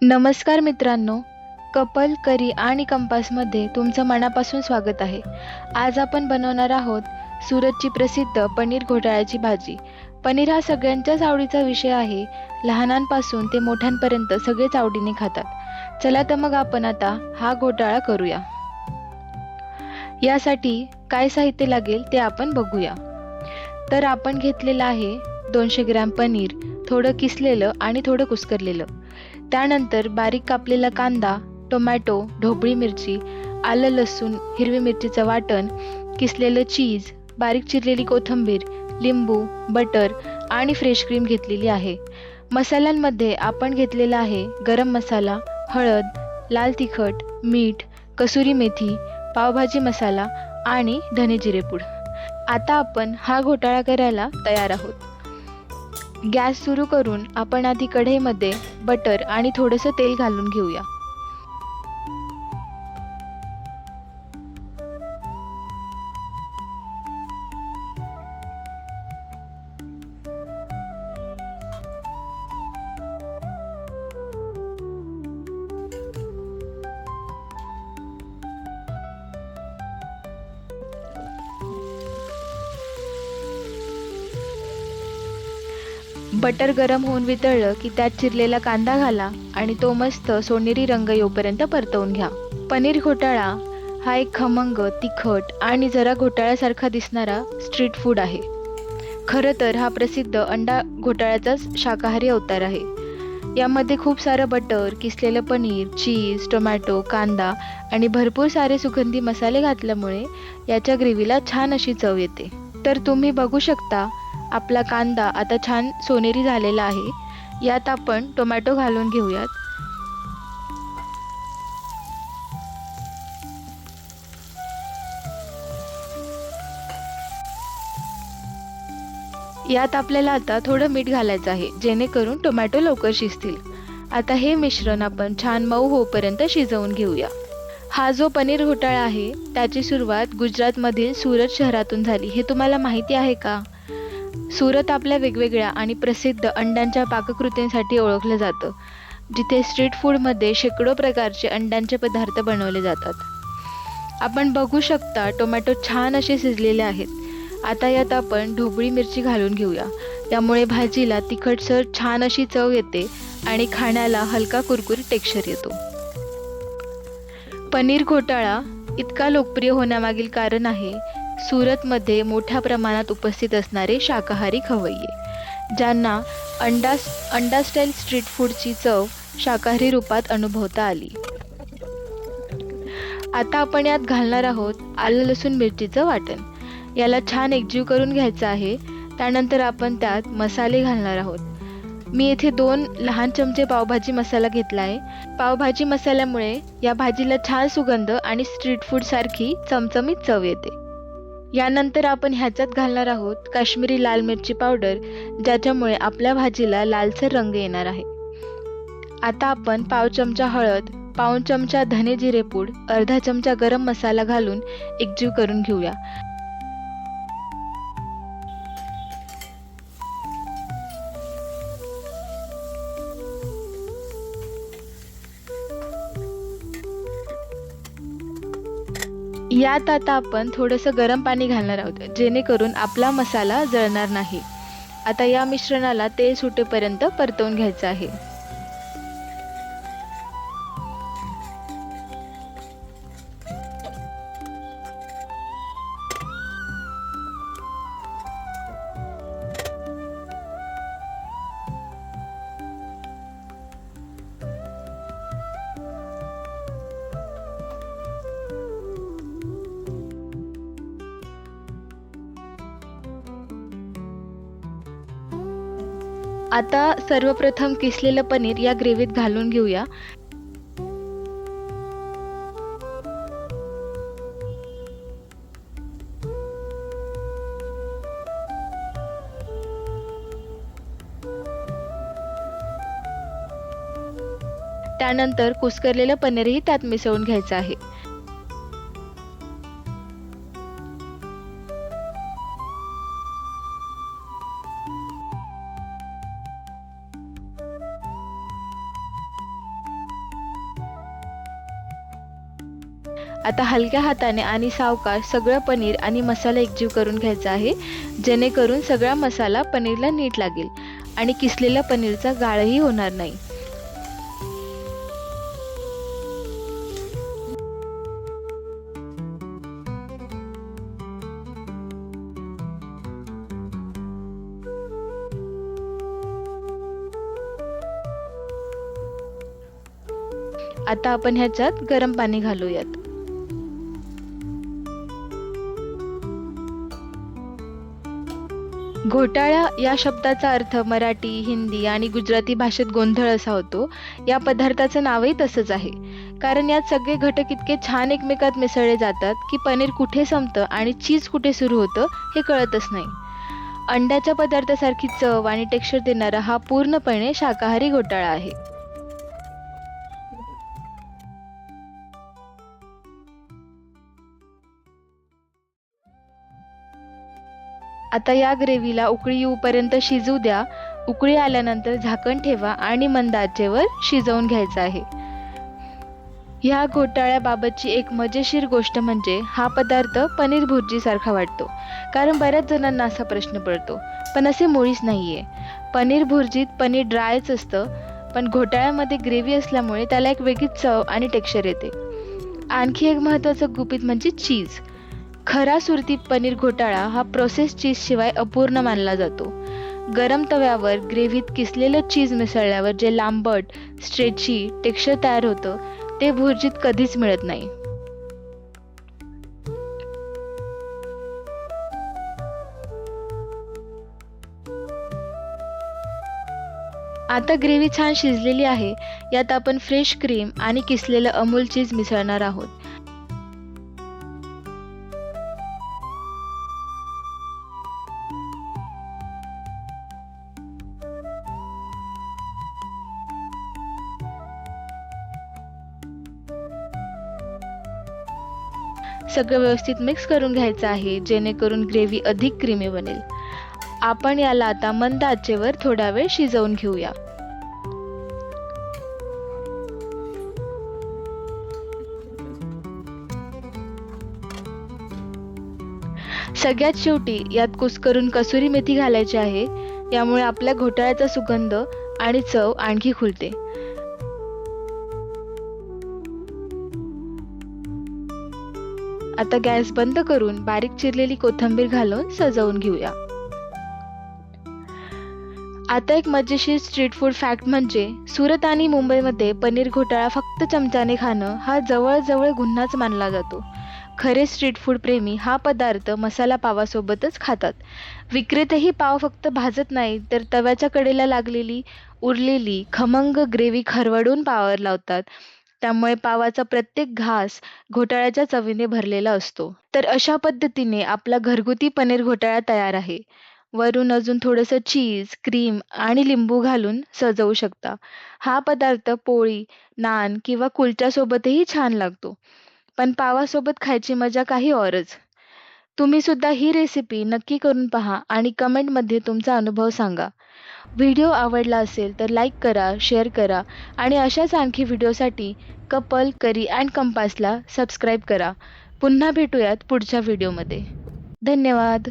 नमस्कार मित्रांनो, कपल करी आणि कंपासमध्ये तुमचं मनापासून स्वागत आहे. आज आपण बनवणार आहोत सुरतची प्रसिद्ध पनीर घोटाळ्याची भाजी. पनीर हा सगळ्यांच्याच आवडीचा विषय आहे. लहानांपासून ते मोठ्यांपर्यंत सगळेच आवडीने खातात. चला तर मग आपण आता हा घोटाळा करूया. यासाठी काय साहित्य लागेल ते आपण बघूया. तर आपण घेतलेलं आहे 200 ग्रॅम पनीर, थोडं किसलेलं आणि थोडं कुस्करलेलं. त्यानंतर बारीक कापलेला कांदा, टोमॅटो, ढोबळी मिरची, आलं लसूण, हिरवी मिरचीचं वाटण, किसलेलं चीज, बारीक चिरलेली कोथिंबीर, लिंबू, बटर आणि फ्रेश क्रीम घेतलेली आहे. मसाल्यांमध्ये आपण घेतलेला आहे गरम मसाला, हळद, लाल तिखट, मीठ, कसुरी मेथी, पावभाजी मसाला आणि धने जिरे पूड. आता आपण हा घोटाळा करायला तयार आहोत. गॅस सुरू करून आपण आधी कढईमध्ये बटर आणि थोडंसं तेल घालून घेऊया. बटर गरम होऊन वितळलं की त्यात चिरलेला कांदा घाला आणि तो मस्त सोनेरी रंग येऊपर्यंत परतवून घ्या. पनीर घोटाळा हा एक खमंग, तिखट आणि जरा घोटाळ्यासारखा दिसणारा स्ट्रीट फूड आहे. खरं तर हा प्रसिद्ध अंडा घोटाळ्याचाच शाकाहारी अवतार आहे. यामध्ये खूप सारं बटर, किसलेलं पनीर, चीज, टोमॅटो, कांदा आणि भरपूर सारे सुगंधी मसाले घातल्यामुळे याच्या ग्रेव्हीला छान अशी चव येते. तर तुम्ही बघू शकता आपला कांदा आता छान सोनेरी झालेला आहे. यात आपण टोमॅटो घालून घेऊयात. यात आपल्याला आता थोडं मीठ घालायचं आहे, जेणेकरून टोमॅटो लवकर शिजतील. आता हे मिश्रण आपण छान मऊ होईपर्यंत शिजवून घेऊया. हा जो पनीर घोटाळा आहे त्याची सुरुवात गुजरातमधील सुरत शहरातून झाली. हे तुम्हाला माहिती आहे का? सुरत आपल्या वेगवेगळ्या आणि प्रसिद्ध अंड्यांच्या पाककृतींसाठी ओळखलं जातं, जिथे स्ट्रीट फूडमध्ये शेकडो प्रकारचे अंड्यांचे पदार्थ बनवले जातात. आपण बघू शकता टोमॅटो छान असे शिजलेले आहेत. आता यात आपण ढोबळी मिरची घालून घेऊया. त्यामुळे भाजीला तिखटसर छान अशी चव येते आणि खाण्याला हलका कुरकुरीत टेक्स्चर येतो. पनीर घोटाळा इतका लोकप्रिय होण्यामागील कारण आहे सुरतमध्ये मोठ्या प्रमाणात उपस्थित असणारे शाकाहारी खवय्ये, ज्यांना अंडा स्टाईल स्ट्रीट फूडची चव शाकाहारी रूपात अनुभवता आली. आता आपण यात घालणार आहोत आलं लसूण मिरचीचं वाटण. याला छान एकजीव करून घ्यायचं आहे. त्यानंतर आपण त्यात मसाले घालणार आहोत. मी येथे 2 लहान चमचे पावभाजी मसाला घेतला आहे. पावभाजी मसाल्यामुळे या भाजीला छान सुगंध आणि स्ट्रीट फूड सारखी चमचमीत चव येते. यानंतर आपण ह्याच्यात घालणार आहोत काश्मीरी लाल मिरची पावडर, ज्याच्यामुळे आपल्या भाजीला लालसर रंग येणार आहे. आता आपण पाव चमचा हळद, पाऊण चमचा धने जिरे पूड, अर्धा चमचा गरम मसाला घालून एकजीव करून घेऊया. यात आता आपण थोडंसं गरम पाणी घालणार आहोत, जेणेकरून आपला मसाला जळणार नाही. आता या मिश्रणाला तेल सुटेपर्यंत परतवून घ्यायचं आहे. आता सर्वप्रथम किसलेलं पनीर या ग्रेव्हीत घालून घेऊया. त्यानंतर कुस्करलेलं पनीरही त्यात मिसळून घ्यायचं आहे. आता हलक्या हाताने आणि सावकाश सगळं पनीर आणि मसाला एकजीव करून घ्यायचा आहे, जेणेकरून सगळा मसाला पनीरला नीट लागेल आणि किसलेल्या पनीरचा गाळही होणार नाही. आता आपण ह्याच्यात गरम पाणी घालूयात. घोटाळा या शब्दाचा अर्थ मराठी, हिंदी आणि गुजराती भाषेत गोंधळ असा होतो. या पदार्थाचं नावही तसंच आहे, कारण यात सगळे घटक इतके छान एकमेकात मिसळले जातात की पनीर कुठे संपतं आणि चीज कुठे सुरू होतं हे कळतच नाही. अंड्याच्या पदार्थासारखी चव आणि टेक्स्चर देणारा हा पूर्णपणे शाकाहारी घोटाळा आहे. आता या ग्रेव्हीला उकळी येऊपर्यंत शिजू द्या. उकळी आल्यानंतर झाकण ठेवा आणि मंद आचेवर शिजवून घ्यायचं आहे. ह्या घोटाळ्याबाबतची एक मजेशीर गोष्ट म्हणजे हा पदार्थ पनीर भुर्जी सारखा वाटतो, कारण बऱ्याच जणांना असा प्रश्न पडतो, पण असे मुळीच नाहीये. पनीर भुर्जीत पनीर ड्रायच असतं, पण घोटाळ्यामध्ये ग्रेव्ही असल्यामुळे त्याला एक वेगळीच चव आणि टेक्स्चर येते. आणखी एक महत्त्वाचं गुपित म्हणजे चीज. खरा सुरती पनीर घोटाळा हा प्रोसेस चीज शिवाय अपूर्ण मानला जातो. गरम तव्यावर ग्रेव्हीत किसलेलं चीज मिसळल्यावर जे लांबट, स्ट्रेची टेक्स्चर तयार होतं ते भुर्जीत कधीच मिळत नाही. आता ग्रेव्ही छान शिजलेली आहे. यात आपण फ्रेश क्रीम आणि किसलेलं अमूल चीज मिसळणार आहोत. सगळं व्यवस्थित मिक्स करून घ्यायचं आहे, जेणेकरून ग्रेव्ही अधिक क्रीमी बनेल. आपण याला आता मंद आचेवर थोडा वेळ शिजवून घेऊया. सगळ्यात शेवटी यात कुस्करून कसुरी मेथी घालायची आहे. यामुळे आपल्या घोटाळ्याचा सुगंध आणि चव आणखी खुलते. आता गॅस बंद करून बारीक चिरलेली कोथिंबीर घालून सजवून घेऊया. आता एक मजेशीर स्ट्रीट फूड फॅक्ट म्हणजे सुरत आणि मुंबईमध्ये पनीर घोटाळा फक्त चमच्याने खाणं हा जवळजवळ गुन्हाच मानला जातो. खरे स्ट्रीट फूड प्रेमी हा पदार्थ मसाला पावासोबतच खातात. विक्रेतेही पाव फक्त भाजत नाहीत, तर तव्याच्या कडेला लागलेली उरलेली खमंग ग्रेव्ही खरवडून पावावर लावतात. त्यामुळे पावाचा प्रत्येक घास घोटाळ्याच्या चवीने भरलेला असतो. तर अशा पद्धतीने आपला घरगुती पनीर घोटाळा तयार आहे. वरून अजून थोडंसं चीज, क्रीम आणि लिंबू घालून सजवू शकता. हा पदार्थ पोळी, नान किंवा कुलच्यासोबतही छान लागतो. पण पावासोबत खायची मजा काही औरच. तुम्ही सुद्धा ही रेसिपी नक्की करून पहा आणि कमेंटमध्ये तुमचा अनुभव सांगा. व्हिडिओ आवडला असेल तर लाईक करा, शेअर करा आणि अशाच आणखी व्हिडिओसाठी कपल करी अँड कंपासला सबस्क्राईब करा. पुन्हा भेटूयात पुढच्या व्हिडिओमध्ये. धन्यवाद.